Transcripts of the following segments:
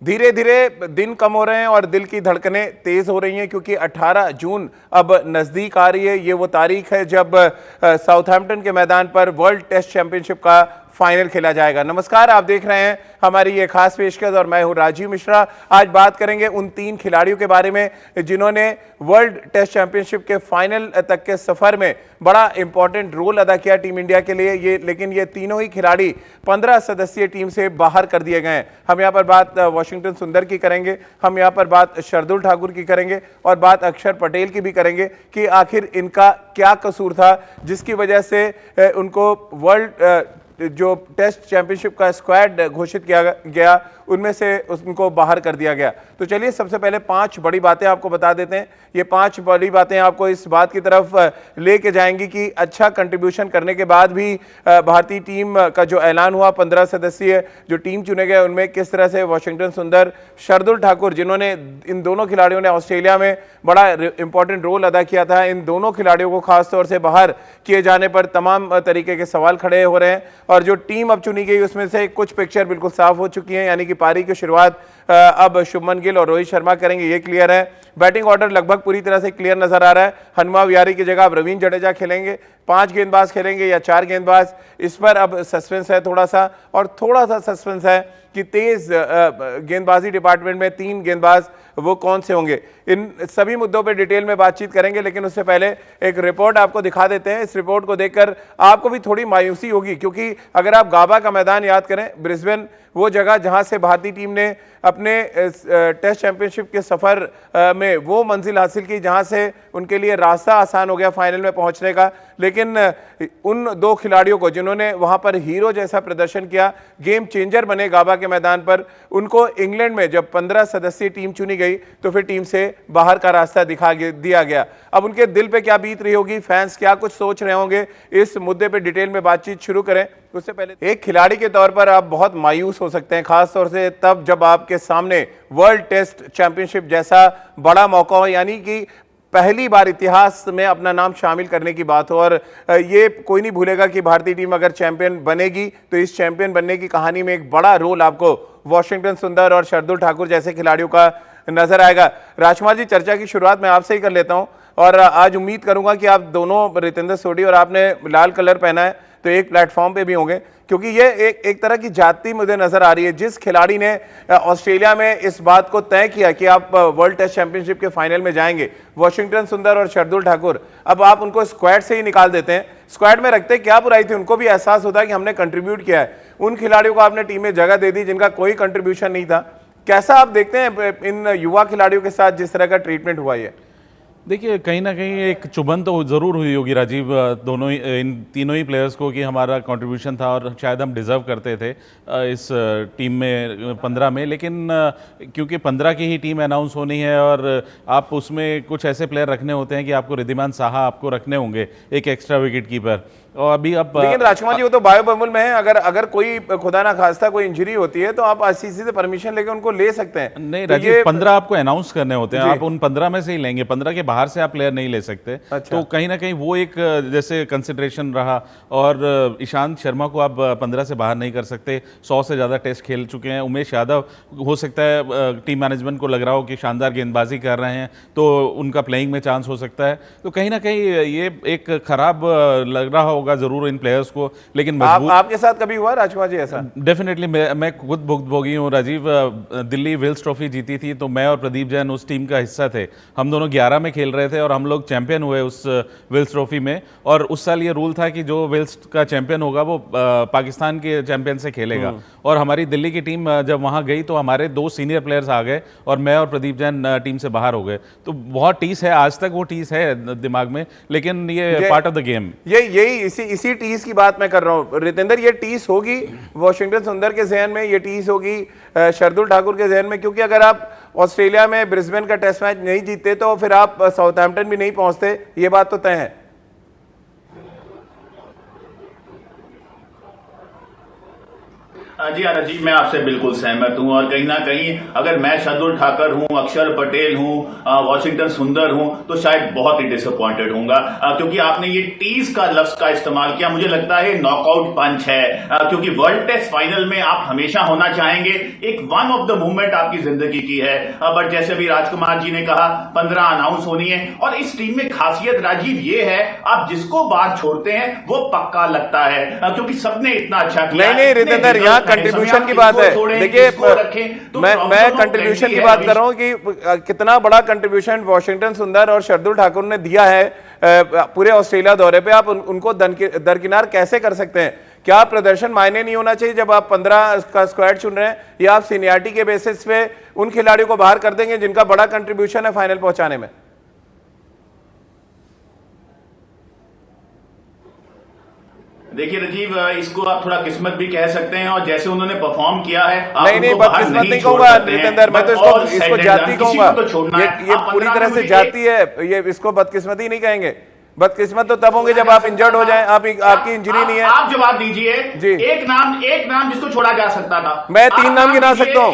धीरे धीरे दिन कम हो रहे हैं और दिल की धड़कनें तेज हो रही हैं, क्योंकि 18 जून अब नजदीक आ रही है। ये वो तारीख है जब साउथहैम्पटन के मैदान पर वर्ल्ड टेस्ट चैंपियनशिप का फाइनल खेला जाएगा। नमस्कार, आप देख रहे हैं हमारी ये खास पेशकश और मैं हूं राजीव मिश्रा। आज बात करेंगे उन 3 खिलाड़ियों के बारे में जिन्होंने वर्ल्ड टेस्ट चैंपियनशिप के फाइनल तक के सफर में बड़ा इंपॉर्टेंट रोल अदा किया टीम इंडिया के लिए। लेकिन ये तीनों ही खिलाड़ी 15 सदस्यीय टीम से बाहर कर दिए गए हैं। हम यहाँ पर बात वॉशिंगटन सुंदर की करेंगे, हम यहाँ पर बात शार्दुल ठाकुर की करेंगे और बात अक्षर पटेल की भी करेंगे कि आखिर इनका क्या कसूर था जिसकी वजह से उनको वर्ल्ड जो टेस्ट चैंपियनशिप का स्क्वाड घोषित किया गया उनमें से उनको बाहर कर दिया गया। तो चलिए सबसे पहले 5 बड़ी बातें आपको बता देते हैं। ये 5 बड़ी बातें आपको इस बात की तरफ लेके जाएंगी कि अच्छा कंट्रीब्यूशन करने के बाद भी भारतीय टीम का जो ऐलान हुआ 15 सदस्यीय जो टीम चुने गए उनमें किस तरह से वॉशिंगटन सुंदर, शार्दुल ठाकुर, जिन्होंने इन दोनों खिलाड़ियों ने ऑस्ट्रेलिया में बड़ा इंपॉर्टेंट रोल अदा किया था, इन दोनों खिलाड़ियों को खासतौर से बाहर किए जाने पर तमाम तरीके के सवाल खड़े हो रहे हैं। और जो टीम अब चुनी गई उसमें से कुछ पिक्चर बिल्कुल साफ हो चुकी है, यानी कि पारी की शुरुआत अब शुभमन गिल और रोहित शर्मा करेंगे, ये क्लियर है। बैटिंग ऑर्डर लगभग पूरी तरह से क्लियर नजर आ रहा है। हनुमा विहारी की जगह अब रवींद्र जडेजा खेलेंगे, 5 गेंदबाज खेलेंगे या 4 गेंदबाज, इस पर अब सस्पेंस है थोड़ा सा। और थोड़ा सा सस्पेंस है कि तेज गेंदबाजी डिपार्टमेंट में 3 गेंदबाज वो कौन से होंगे। इन सभी मुद्दों पे डिटेल में बातचीत करेंगे, लेकिन उससे पहले एक रिपोर्ट आपको दिखा देते हैं। इस रिपोर्ट को देखकर आपको भी थोड़ी मायूसी होगी, क्योंकि अगर आप गाबा का मैदान याद करें, ब्रिस्बेन, वो जगह जहां से भारतीय टीम ने अपने टेस्ट चैंपियनशिप के सफर में वो मंजिल हासिल की जहां से उनके लिए रास्ता आसान हो गया फाइनल में पहुंचने का। लेकिन उन 2 खिलाड़ियों को जिन्होंने वहां पर हीरो जैसा प्रदर्शन किया, गेम चेंजर बने गाबा के मैदान पर, उनको इंग्लैंड में जब 15 सदस्यीय टीम चुनी गई तो फिर टीम से बाहर का रास्ता दिखा दिया गया। अब उनके दिल पे क्या बीत रही होगी, फैंस क्या कुछ सोच रहे होंगे, इस मुद्दे पे डिटेल में बातचीत शुरू करें। उससे पहले एक खिलाड़ी के तौर पर आप बहुत मायूस हो सकते हैं, खासतौर से तब जब आपके सामने वर्ल्ड टेस्ट चैंपियनशिप जैसा बड़ा मौका हो, यानी कि पहली बार इतिहास में अपना नाम शामिल करने की बात हो। और ये कोई नहीं भूलेगा कि भारतीय टीम अगर चैंपियन बनेगी तो इस चैंपियन बनने की कहानी में एक बड़ा रोल आपको वॉशिंगटन सुंदर और शार्दुल ठाकुर जैसे खिलाड़ियों का नजर आएगा। राजकुमार जी, चर्चा की शुरुआत मैं आपसे ही कर लेता हूं और आज उम्मीद करूंगा कि आप दोनों, रितेंद्र सोढी और आपने लाल कलर पहना है तो एक प्लेटफॉर्म पे भी होंगे, क्योंकि ये एक तरह की जाति मुझे नजर आ रही है। जिस खिलाड़ी ने ऑस्ट्रेलिया में इस बात को तय किया कि आप वर्ल्ड टेस्ट चैंपियनशिप के फाइनल में जाएंगे, वॉशिंगटन सुंदर और शार्दुल ठाकुर, अब आप उनको स्क्वाड से ही निकाल देते हैं। स्क्वाड में रखते क्या बुराई थी, उनको भी एहसास होता है कि हमने कंट्रीब्यूट किया है। उन खिलाड़ियों को आपने टीम में जगह दे दी जिनका कोई कंट्रीब्यूशन नहीं था। कैसा आप देखते हैं इन युवा खिलाड़ियों के साथ जिस तरह का ट्रीटमेंट हुआ है? देखिए, कहीं ना कहीं एक चुभन तो ज़रूर हुई होगी राजीव, दोनों ही, इन तीनों ही प्लेयर्स को, कि हमारा कंट्रीब्यूशन था और शायद हम डिज़र्व करते थे इस टीम में 15 में। लेकिन क्योंकि 15 की ही टीम अनाउंस होनी है और आप उसमें कुछ ऐसे प्लेयर रखने होते हैं कि आपको रिद्धिमान साहा आपको रखने होंगे, एक एक्स्ट्रा विकेट कीपर। और अभी आप, लेकिन राजकुमार जी, वो तो बायोबबल में है। अगर कोई खुदा ना खास्ता कोई इंजरी होती है तो आप आईसीसी से परमिशन लेके उनको ले सकते हैं। नहीं तो राजीव, 15 आपको अनाउंस करने होते हैं, आप उन 15 में से ही लेंगे, 15 के बाहर से आप प्लेयर नहीं ले सकते। अच्छा। तो कहीं ना कहीं वो एक जैसे कंसिडरेशन रहा। और ईशांत शर्मा को आप 15 से बाहर नहीं कर सकते, 100 से ज़्यादा टेस्ट खेल चुके हैं। उमेश यादव, हो सकता है टीम मैनेजमेंट को लग रहा हो कि शानदार गेंदबाजी कर रहे हैं तो उनका प्लेइंग में चांस हो सकता है। तो कहीं ना कहीं ये एक खराब लग रहा होगा जरूर इन प्लेयर्स को। लेकिन आपके साथ कभी हुआ राजकुमार जी ऐसा? डेफिनेटली, मैं खुद भुक्तभोगी हूँ राजीव। दिल्ली विल्स ट्रॉफी जीती थी तो मैं और प्रदीप जैन उस टीम का हिस्सा थे। हम दोनों 11 में खेल रहे थे और हम लोग चैंपियन हुए उस विल्स ट्रॉफी में। और उस साल ये रूल था कि जो विल्स का चैंपियन होगा वो पाकिस्तान के चैंपियन से खेलेगा। और हमारी दिल्ली की टीम जब वहाँ गई तो हमारे 2 सीनियर प्लेयर्स आ गए और मैं और प्रदीप जैन टीम से बाहर हो गए। तो बहुत टीस है, आज तक वो टीस है दिमाग में, लेकिन ये पार्ट ऑफ द गेम। यही इसी टीस की बात मैं कर रहा हूँ रितेंद्र। ये टीस होगी वॉशिंगटन सुंदर के जहन में, ये टीस होगी शार्दुल ठाकुर के जहन में, क्योंकि अगर आप ऑस्ट्रेलिया में ब्रिस्बेन का टेस्ट मैच नहीं जीतते तो फिर आप साउथहैम्पटन भी नहीं पहुंचते, ये बात तो तय है। जी राजीव, मैं आपसे बिल्कुल सहमत हूं और कहीं ना कहीं अगर मैं शार्दुल ठाकुर हूं, अक्षर पटेल हूं, वॉशिंगटन सुंदर हूं, तो शायद बहुत ही डिसअपॉइंटेड होऊंगा, क्योंकि आपने ये टीज का लफ्ज का इस्तेमाल किया। मुझे लगता है नॉकआउट पंच है, क्योंकि वर्ल्ड टेस्ट फाइनल में आप हमेशा होना चाहेंगे, एक वन ऑफ द मूवमेंट आपकी जिंदगी की है। बट जैसे भी राजकुमार जी ने कहा, 15 अनाउंस होनी है और इस टीम में खासियत राजीव ये है, आप जिसको बाहर छोड़ते हैं वो पक्का लगता है, क्योंकि सबने इतना अच्छा किया। नहीं रितेंद्र, यहाँ कंट्रीब्यूशन की बात है। देखिए, मैं कंट्रीब्यूशन की बात कर रहा हूं कि कितना बड़ा कंट्रीब्यूशन वॉशिंगटन सुंदर और शार्दुल ठाकुर ने दिया है पूरे ऑस्ट्रेलिया दौरे पे। आप उनको दरकिनार कैसे कर सकते हैं? क्या प्रदर्शन मायने नहीं होना चाहिए जब आप 15 का स्क्वाड चुन रहे हैं, या आप सीनियरिटी के बेसिस पे उन खिलाड़ियों को बाहर कर देंगे जिनका बड़ा कंट्रीब्यूशन है फाइनल पहुंचाने में? देखिए राजीव, इसको आप थोड़ा किस्मत भी कह सकते हैं, और जैसे उन्होंने परफॉर्म किया है, आप नहीं बदकिस्मत नहीं कहूंगा रितेंद्र, मैं तो इसको जाति कहूंगा। ये पूरी तरह से जाति है, ये इसको बदकिस्मती नहीं कहेंगे। बदकिस्मत तो तब होंगे जब आप इंजर्ड हो जाएं, आपकी इंजरी नहीं है। आप जवाब दीजिए जी। एक नाम जिसको छोड़ा जा सकता था। मैं 3 नाम गिना सकता हूं,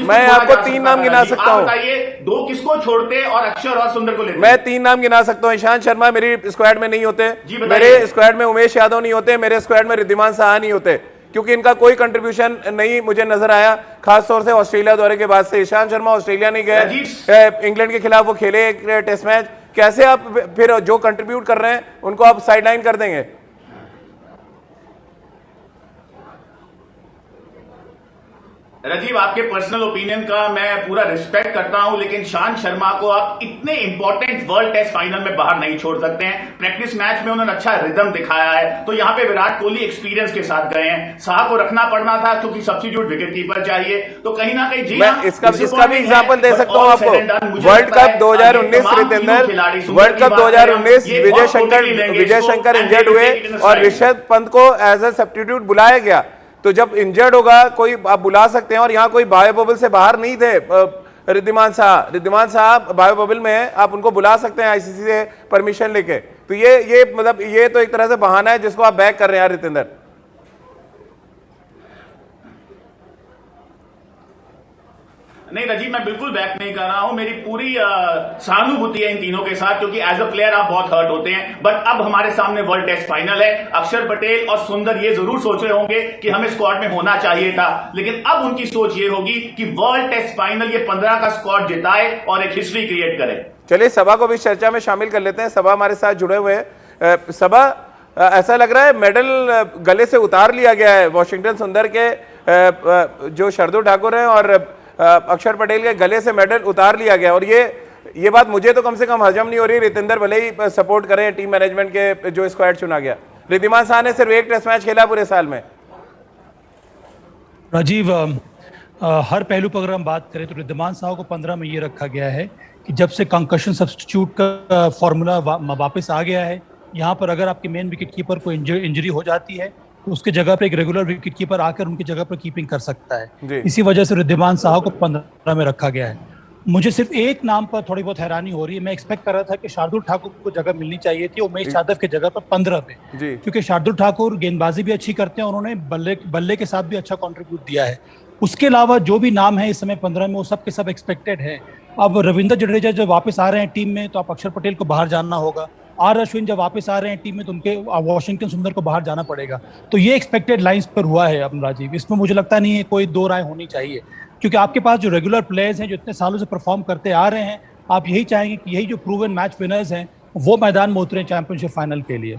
मैं आपको 3 नाम गिना सकता हूं। बताइए, 2 किसको छोड़ते और अक्षर और सुंदर को लेते? मैं 3 नाम गिना सकता हूं। ईशांत शर्मा मेरी स्क्वाड में नहीं होते, मेरे स्क्वाड में उमेश यादव नहीं होते, मेरे स्क्वाड में रिद्धिमान साहा नहीं होते, क्योंकि इनका कोई कंट्रीब्यूशन नहीं मुझे नजर आया, खासतौर से ऑस्ट्रेलिया दौरे के बाद से। ईशांत शर्मा ऑस्ट्रेलिया नहीं गए, इंग्लैंड के खिलाफ वो खेले एक टेस्ट मैच। कैसे आप फिर जो कंट्रीब्यूट कर रहे हैं उनको आप साइडलाइन कर देंगे? राजीव, आपके पर्सनल ओपिनियन का मैं पूरा रिस्पेक्ट करता हूं, लेकिन शांत शर्मा को आप इतने इंपॉर्टेंट वर्ल्ड टेस्ट फाइनल में बाहर नहीं छोड़ सकते हैं। प्रैक्टिस मैच में उन्होंने अच्छा रिदम दिखाया है, तो यहां पे विराट कोहली एक्सपीरियंस के साथ गए हैं। साहा को रखना पड़ना था क्योंकि सब्स्टिट्यूट विकेट कीपर चाहिए, तो कहीं ना कहीं जी मैं इसका भी एग्जांपल दे सकता हूं आपको। World cup 2019 Ritendra, world cup 2019 Vijay Shankar injured हुए और ऋषभ पंत को एज ए सब्स्टिट्यूट बुलाया गया। तो जब इंजर्ड होगा कोई, आप बुला सकते हैं, और यहाँ कोई बायो बबल से बाहर नहीं थे। रिद्धिमान साहब बायो बबल में है, आप उनको बुला सकते हैं आईसीसी से परमिशन लेके। तो ये मतलब ये तो एक तरह से बहाना है जिसको आप बैक कर रहे हैं रितेंद्र। नहीं राजीव, मैं बिल्कुल बैक नहीं कर रहा हूं। मेरी पूरी सहानुभूति है इन तीनों के साथ, क्योंकि एज अ प्लेयर आप बहुत हर्ट होते हैं। बट अब हमारे सामने वर्ल्ड टेस्ट फाइनल है। अक्षर पटेल और सुंदर ये जरूर सोच रहे होंगे कि हमें स्क्वाड में होना चाहिए था, लेकिन अब उनकी सोच ये होगी कि वर्ल्ड टेस्ट फाइनल ये 15 का स्क्वाड जिताए और एक हिस्ट्री क्रिएट करे। चलिए सबा को भी चर्चा में शामिल कर लेते हैं। सबा हमारे साथ जुड़े हुए हैं। सबा, ऐसा लग रहा है मेडल गले से उतार लिया गया है वॉशिंगटन सुंदर के, जो शार्दुल ठाकुर हैं और अक्षर पटेल के गले से मेडल उतार लिया गया। और ये बात मुझे तो कम से कम हजम नहीं हो रही। रितेंद्र भले ही सपोर्ट करें टीम मैनेजमेंट के जो स्क्वाड चुना गया, रिद्धिमान साहा ने सिर्फ एक टेस्ट मैच खेला पूरे साल में। राजीव, हर पहलू पर अगर हम बात करें तो रिद्धिमान साहा को 15 में ये रखा गया है कि जब से कंकशन सब्स्टिट्यूट का फॉर्मूला वापस आ गया है, यहाँ पर अगर आपके मेन विकेट कीपर को इंजरी हो जाती है तो उसके जगह पर एक रेगुलर विकेट कीपर आकर उनकी जगह पर कीपिंग कर सकता है। इसी वजह से रिद्धिमान साहा को 15 में रखा गया है। मुझे सिर्फ एक नाम पर थोड़ी बहुत हैरानी हो रही है। मैं एक्सपेक्ट कर रहा था कि शार्दुल ठाकुर को जगह मिलनी चाहिए थी उमेश यादव के जगह पर 15 पे, क्योंकि शार्दुल ठाकुर गेंदबाजी भी अच्छी करते हैं, उन्होंने बल्ले के साथ भी अच्छा कंट्रीब्यूट दिया है। उसके अलावा जो भी नाम है इस समय 15 में, वो सब के सब एक्सपेक्टेड है। अब रविंद्र जडेजा जब वापस आ रहे हैं टीम में तो आप अक्षर पटेल को बाहर जाना होगा। आर अश्विन जब वापस आ रहे हैं टीम में तो उनके वॉशिंगटन सुंदर को बाहर जाना पड़ेगा। तो ये एक्सपेक्टेड लाइंस पर हुआ है अब राजीव, इसमें मुझे लगता नहीं है कोई दो राय होनी चाहिए, क्योंकि आपके पास जो रेगुलर प्लेयर्स हैं जो इतने सालों से परफॉर्म करते आ रहे हैं, आप यही चाहेंगे कि यही जो प्रूवन मैच विनर्स हैं वो मैदान में उतरे चैंपियनशिप फाइनल के लिए।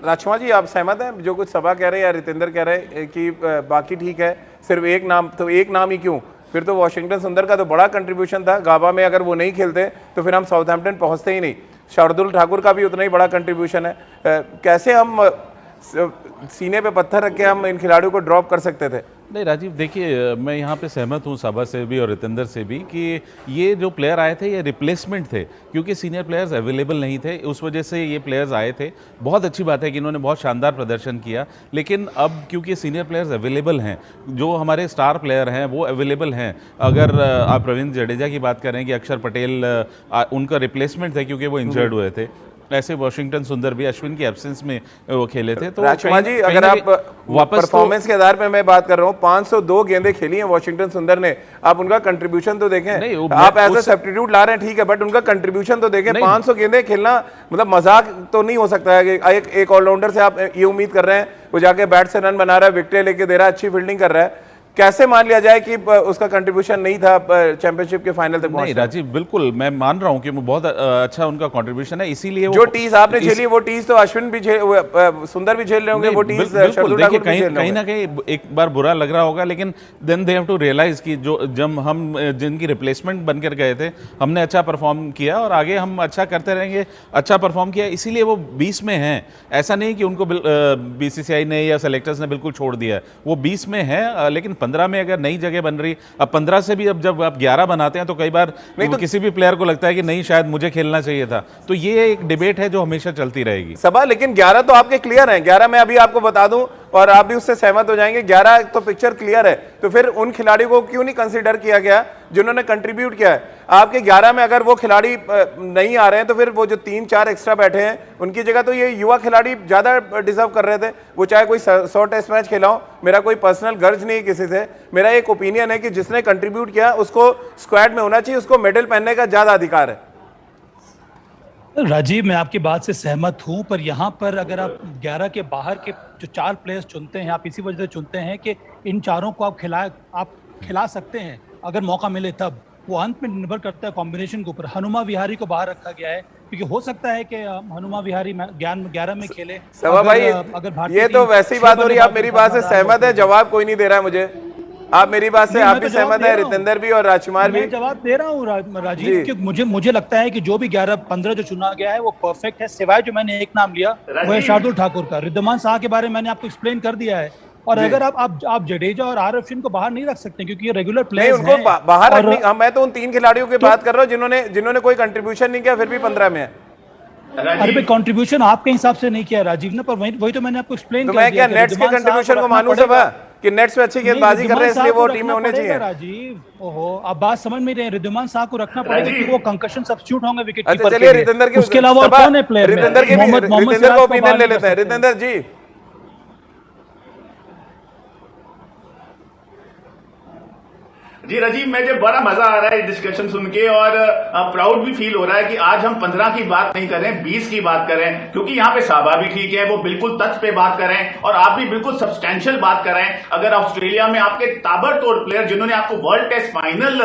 राजकुमार जी, आप सहमत हैं जो कुछ सभा कह रहे हैं या रितेंद्र कह रहे हैं कि बाकी ठीक है, सिर्फ एक नाम, तो एक नाम ही क्यों? फिर तो वॉशिंगटन सुंदर का तो बड़ा कंट्रीब्यूशन था गाबा में, अगर वो नहीं खेलते तो फिर हम साउथहैम्पटन पहुंचते ही नहीं। शार्दुल ठाकुर का भी उतना ही बड़ा कंट्रीब्यूशन है। कैसे हम सीने पे पत्थर रख के हम इन खिलाड़ियों को ड्रॉप कर सकते थे? नहीं राजीव, देखिए मैं यहाँ पे सहमत हूँ सभा से भी और रितेंद्र से भी कि ये जो प्लेयर आए थे ये रिप्लेसमेंट थे, क्योंकि सीनियर प्लेयर्स अवेलेबल नहीं थे, उस वजह से ये प्लेयर्स आए थे। बहुत अच्छी बात है कि इन्होंने बहुत शानदार प्रदर्शन किया, लेकिन अब क्योंकि सीनियर प्लेयर्स अवेलेबल हैं, जो हमारे स्टार प्लेयर हैं वो अवेलेबल हैं। अगर आप रविंद्र जडेजा की बात करें कि अक्षर पटेल उनका रिप्लेसमेंट थे क्योंकि वो इंजर्ड हुए थे, ऐसे वॉशिंगटन सुंदर भी अश्विन की एब्सेंस में वो खेले थे। तो राजकुमार जी, अगर आप वापस परफॉर्मेंस के आधार पे मैं बात कर रहा हूँ, 502 गेंदें खेली हैं वॉशिंगटन सुंदर ने, आप उनका कंट्रीब्यूशन तो देखें। आप एज ए सब्स्टिट्यूट ला रहे हैं ठीक है, बट उनका कंट्रीब्यूशन तो देखें। 500 गेंदें खेलना मतलब मजाक तो नहीं हो सकता है कि एक ऑलराउंडर से आप ये उम्मीद कर रहे हैं वो जाके बैट से रन बना रहा है, विकेटें लेके दे रहा है, अच्छी फील्डिंग कर रहा है। कैसे मान लिया जाए कि उसका कंट्रीब्यूशन नहीं था चैंपियनशिप के फाइनल तक? नहीं राजीव, बिल्कुल मैं मान रहा हूं कि वो बहुत अच्छा उनका कंट्रीब्यूशन है, इसीलिए जो टीज आपने झेली वो टीज तो अश्विन भी सुंदर भी झेल रहे होंगे, वो टीज कहीं ना कहीं एक बार बुरा लग रहा होगा, लेकिन then they have to realise कि जो जब हम जिनकी रिप्लेसमेंट बनकर गए थे हमने अच्छा परफॉर्म किया और आगे हम अच्छा करते रहेंगे। अच्छा परफॉर्म किया इसीलिए वो 20 में हैं, ऐसा नहीं कि उनको बीसीसीआई ने या सेलेक्टर्स ने बिल्कुल छोड़ दिया है, वो 20 में है। लेकिन 15 में अगर नई जगह बन रही, अब 15 से भी अब जब आप 11 बनाते हैं तो कई बार तो किसी भी प्लेयर को लगता है कि नहीं शायद मुझे खेलना चाहिए था। तो ये एक डिबेट है जो हमेशा चलती रहेगी सभा। लेकिन 11 तो आपके क्लियर हैं, 11 में अभी आपको बता दूं और आप भी उससे सहमत हो जाएंगे, 11 तो पिक्चर क्लियर है। तो फिर उन खिलाड़ियों को क्यों नहीं कंसीडर किया गया जिन्होंने कंट्रीब्यूट किया है? आपके 11 में अगर वो खिलाड़ी नहीं आ रहे हैं तो फिर वो जो 3-4 एक्स्ट्रा बैठे हैं उनकी जगह तो ये युवा खिलाड़ी ज्यादा डिजर्व कर रहे थे। वो चाहे कोई 100 टेस्ट मैच खेला हो, मेरा कोई पर्सनल गर्ज नहीं किसी से, मेरा एक ओपिनियन है कि जिसने कंट्रीब्यूट किया उसको स्क्वाड में होना चाहिए, उसको मेडल पहनने का ज्यादा अधिकार है। राजीव, मैं आपकी बात से सहमत हूं, पर यहाँ पर अगर आप 11 के बाहर के जो 4 प्लेयर्स चुनते हैं, आप इसी वजह से चुनते हैं कि इन चारों को आप खिला सकते हैं अगर मौका मिले तब। वो अंत में निर्भर करता है कॉम्बिनेशन के ऊपर। हनुमा विहारी को बाहर रखा गया है क्योंकि हो सकता है कि हनुमा विहारी 11 में खेले। सवा भाई, अगर ये तो वैसी बात हो रही है, आप मेरी बात से सहमत है? जवाब कोई नहीं दे रहा है मुझे। आप मेरी बात से आप भी सहमत है? रितेंद्र भी और राजकुमार भी। मैं जवाब दे रहा हूँ राजीव, क्योंकि मुझे लगता है कि जो भी 11-15 जो चुना गया है वो परफेक्ट है, सिवाय जो मैंने एक नाम लिया वो है शार्दुल ठाकुर का। रिद्धिमान शाह के बारे में मैंने आपको एक्सप्लेन कर दिया है। और अगर आप जडेजा और आर अश्विन को बाहर नहीं रख सकते क्योंकि ये रेगुलर प्लेयर्स हैं। उनको बाहर रखने, मैं तो उन 3 खिलाड़ियों की बात कर रहा हूँ जिन्होंने कोई कंट्रीब्यूशन नहीं किया फिर भी 15 में है। अरे भाई, कंट्रीब्यूशन आपके हिसाब से नहीं किया राजीव ने, पर वही तो मैंने आपको एक्सप्लेन कर दिया। मैं क्या नेट्स के कंट्रीब्यूशन को मानूं सब कि नेट्स पे अच्छी गेंदबाजी कर रहे हैं इसलिए वो टीम में होने चाहिए? राजीव ओहो, आप बात समझ में रहे हैं। रिद्धिमान शाह को रखना पड़ेगा क्योंकि वो कंकशन सब्स्टिट्यूट होंगे विकेट कीपर के लिए। चलिए रितेंद्र के उसके अलावा कौन है प्लेयर? रितेंद्र का ओपिनियन ले लेते हैं। रितेंद्र जी, जी राजीव, मुझे बड़ा मजा आ रहा है डिस्कशन सुन के और प्राउड भी फील हो रहा है कि आज हम 15 की बात नहीं कर रहे हैं, 20 की बात कर रहे हैं, क्योंकि यहाँ पे साबा भी ठीक है, वो बिल्कुल तथ्य पे बात कर रहे हैं और आप भी बिल्कुल सब्सटेंशियल बात कर रहे हैं। अगर ऑस्ट्रेलिया में आपके ताबड़तोड़ प्लेयर जिन्होंने आपको वर्ल्ड टेस्ट फाइनल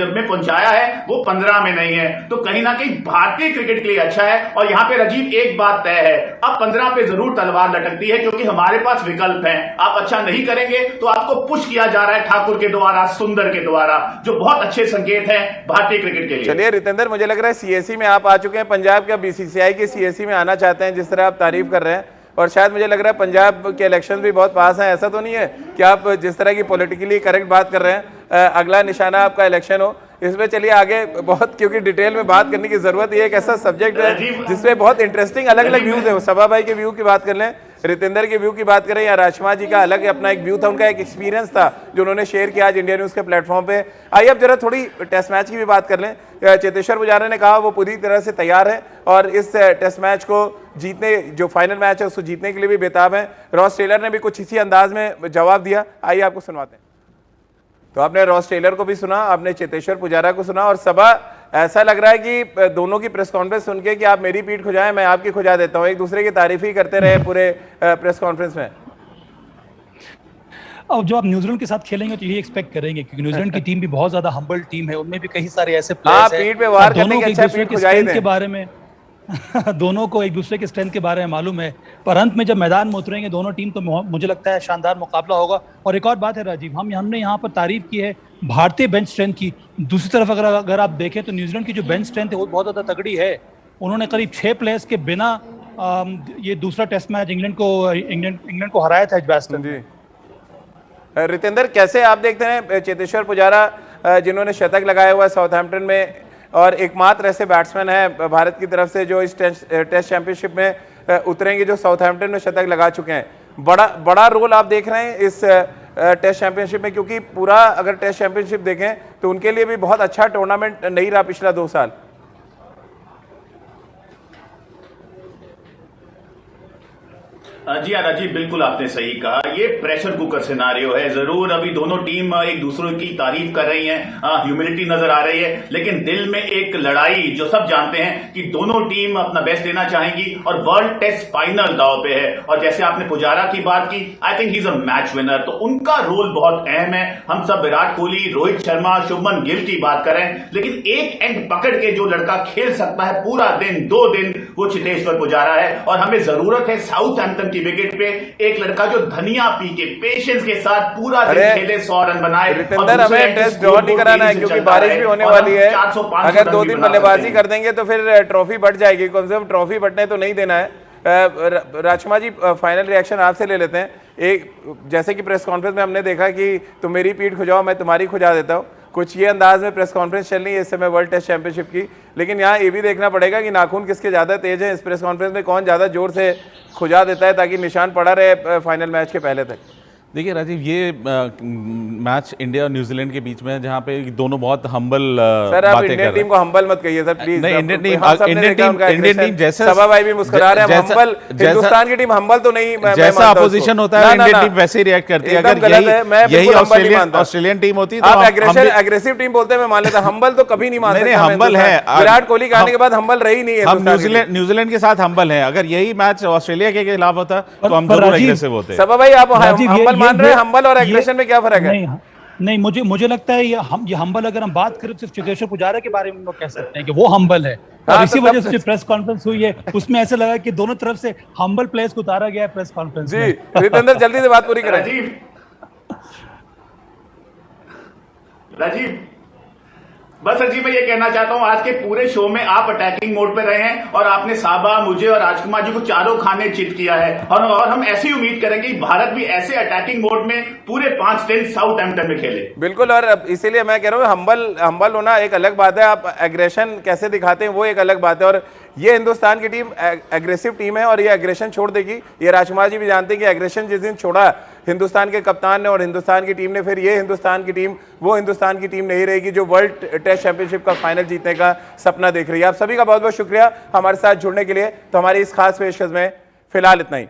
में पहुंचाया है वो 15 में नहीं है, तो कहीं ना कहीं भारतीय क्रिकेट के लिए अच्छा है। और यहाँ पे राजीव एक बात तय है, अब 15 पे जरूर तलवार लटकती है क्योंकि हमारे पास विकल्प है। आप अच्छा नहीं करेंगे तो आपको पुश किया जा रहा है ठाकुर के द्वारा, सुंदर के द्वारा, जो बहुत अच्छे संकेत हैं भारतीय क्रिकेट के लिए। चलिए रितेंद्र, मुझे लग रहा है सीएससी में आप आ चुके हैं, पंजाब के बीसीसीआई के सीएससी में आना चाहते हैं जिस तरह आप तारीफ कर रहे हैं। और शायद मुझे लग रहा है पंजाब के इलेक्शन भी बहुत पास हैं, ऐसा तो नहीं है कि आप जिस तरह की पॉलिटिकली करेक्ट बात कर रहे हैं अगला निशाना आपका इलेक्शन हो। इसमें चलिए आगे बहुत, क्योंकि डिटेल में बात करने की जरूरत है, एक ऐसा सब्जेक्ट है जिसमें बहुत इंटरेस्टिंग अलग अलग व्यूज है। सभा भाई के व्यू की बात कर लें, रितेंद्र के व्यू की बात करें या राजकुमार जी का अलग अपना एक व्यू था, उनका एक एक्सपीरियंस था जो उन्होंने शेयर किया आज इंडिया न्यूज़ के प्लेटफॉर्म पे। आइए अब जरा थोड़ी टेस्ट मैच की भी बात कर लें। चेतेश्वर पुजारा ने कहा वो पूरी तरह से तैयार है और इस टेस्ट मैच को जीतने, जो फाइनल मैच है उसको जीतने के लिए भी बेताब है। रॉस टेलर ने भी कुछ इसी अंदाज में जवाब दिया, आइए आपको सुनवाते हैं। तो आपने रॉस टेलर को भी सुना, आपने चेतेश्वर पुजारा को सुना, और सभा ऐसा लग रहा है कि दोनों की प्रेस कॉन्फ्रेंस सुन के कि आप मेरी पीठ खुजाएं मैं आपकी खुजा देता हूं, एक दूसरे की तारीफ ही करते रहे पूरे प्रेस कॉन्फ्रेंस में। अब जो आप न्यूजीलैंड के साथ खेलेंगे तो यही एक्सपेक्ट करेंगे क्योंकि न्यूजीलैंड की टीम भी बहुत ज्यादा हम्बल टीम है, उनमें भी कई सारे ऐसे प्लेयर्स हैं पीठ पे वार करने के अच्छा पीठ खुजाई दें। के बारे में दोनों को एक दूसरे के स्ट्रेंथ के बारे में मालूम है, पर अंत में जब मैदान में उतरेंगे दोनों टीम तो मुझे लगता है शानदार मुकाबला होगा। और एक और बात है राजीव, हमने यहाँ पर तारीफ की है भारतीय बेंच स्ट्रेंथ की, दूसरी तरफ अगर आप देखें तो न्यूजीलैंड की जो बेंच स्ट्रेंथ है वो बहुत ज्यादा तगड़ी है। उन्होंने करीब 6 प्लेयर्स के बिना ये दूसरा टेस्ट मैच इंग्लैंड को हराया था एजबास्टन जी। रितेंद्र, कैसे आप देखते हैं चेतेश्वर पुजारा जिन्होंने शतक लगाया हुआ है साउथहैम्पटन में और एकमात्र ऐसे बैट्समैन है भारत की तरफ से जो इस टेस्ट चैंपियनशिप में उतरेंगे जो साउथहैम्पटन में शतक लगा चुके हैं, बड़ा रोल आप देख रहे हैं इस टेस्ट चैंपियनशिप में? क्योंकि पूरा अगर टेस्ट चैंपियनशिप देखें तो उनके लिए भी बहुत अच्छा टूर्नामेंट नहीं रहा पिछला 2 साल। जी हाँ राजीव, बिल्कुल आपने सही कहा। ये प्रेशर कुकर सिनारियो है। जरूर अभी दोनों टीम एक दूसरे की तारीफ कर रही हैं, ह्यूमिलिटी नजर आ रही है, लेकिन दिल में एक लड़ाई जो सब जानते हैं कि दोनों टीम अपना बेस्ट देना चाहेंगी और वर्ल्ड टेस्ट फाइनल दांव पे है। और जैसे आपने पुजारा की बात की, I think he is a match winner, तो उनका रोल बहुत अहम है। हम सब विराट कोहली, रोहित शर्मा, शुभमन गिल की बात करें, लेकिन एक एंड पकड़ के जो लड़का खेल सकता है पूरा दिन 2 दिन, वो चेतेश्वर पुजारा है। और हमें जरूरत है साउथहैम्पटन की विकेट पे एक लड़का जो धनिया पी के पेशेंस के साथ पूरा दिन खेले, 100 रन बनाए। रितेंद्र, हमें टेस्ट ड्रॉ नहीं कराना है क्योंकि बारिश भी होने वाली है। अगर 2 दिन बल्लेबाजी कर देंगे तो फिर ट्रॉफी बढ़ जाएगी। कम से कम ट्रॉफी बढ़ने तो नहीं देना है। राजकुमार जी, फाइनल रिएक्शन आपसे ले लेते हैं। एक, जैसे कि प्रेस कॉन्फ्रेंस में हमने देखा कि तुम मेरी पीठ खुजाओ, मैं तुम्हारी खुजा देता हूँ, कुछ ये अंदाज में प्रेस कॉन्फ्रेंस चल रही है इस समय वर्ल्ड टेस्ट चैंपियनशिप की। लेकिन यहाँ ये भी देखना पड़ेगा कि नाखून किसके ज़्यादा तेज है। इस प्रेस कॉन्फ्रेंस में कौन ज़्यादा जोर से खुजा देता है ताकि निशान पड़ा रहे फाइनल मैच के पहले तक। देखिए राजीव, ये मैच इंडिया और न्यूजीलैंड के बीच में है जहाँ पे दोनों बहुत हम्बल सर, आप इंडियन टीम को हम्बल मत कहिए सर प्लीज। नहीं, इंडियन टीम जैसे सभा भाई भी मुस्कुरा रहे हैं, हम्बल हिंदुस्तान की टीम हम्बल तो नहीं। जैसा अपोजिशन होता है इंडियन टीम वैसे ही रिएक्ट करती है। अगर यही ऑस्ट्रेलियन टीम होती तो आप एग्रेसिव टीम बोलते हैं, मैं मान लेता, हम्बल तो कभी नहीं मानते। हम्बल है, विराट कोहली के आने के बाद हम्बल रही नहीं है। हम न्यूजीलैंड के साथ हम्बल है। अगर यही मैच ऑस्ट्रेलिया के खिलाफ होता तो हम जरूर एग्रेसिव होते। सभा भाई, आप हम्बल मान रहे हैं? हम्बल और एग्रेशन में क्या फर्क है? नहीं, मुझे लगता है ये हम्बल, अगर हम बात करें तो सिर्फ चेतेश्वर पुजारा के बारे में हम लोग कह सकते हैं कि वो हम्बल है। और इसी वजह से जो प्रेस कॉन्फ्रेंस हुई है उसमें ऐसा लगा कि दोनों तरफ से हम्बल प्लेयर्स को उतारा गया है प्रेस कॉन्फ्रेंस में। जी रितेंद्र, जल्दी से बात पूरी करें। राजीव, बस अजीब मैं ये कहना चाहता हूं, आज के पूरे शो में आप अटैकिंग मोड पे रहे हैं और आपने साबा, मुझे और राजकुमार जी को चारों खाने चित किया है। और हम ऐसी उम्मीद करेंगे कि भारत भी ऐसे अटैकिंग मोड में पूरे 5 दिन साउथहैम्पटन में खेले। बिल्कुल, और इसीलिए मैं कह रहा हूँ हम्बल होना एक अलग बात है, आप एग्रेशन कैसे दिखाते हैं वो एक अलग बात है। और ये हिंदुस्तान की टीम एग्रेसिव टीम है और ये एग्रेशन छोड़ देगी। ये राजकुमार जी भी जानते हैं कि एग्रेशन जिस दिन छोड़ा हिंदुस्तान के कप्तान ने और हिंदुस्तान की टीम ने, फिर ये हिंदुस्तान की टीम वो हिंदुस्तान की टीम नहीं रहेगी जो वर्ल्ड टेस्ट चैंपियनशिप का फाइनल जीतने का सपना देख रही है। आप सभी का बहुत बहुत शुक्रिया हमारे साथ जुड़ने के लिए। तो हमारी इस खास पेशकश में फिलहाल इतना ही।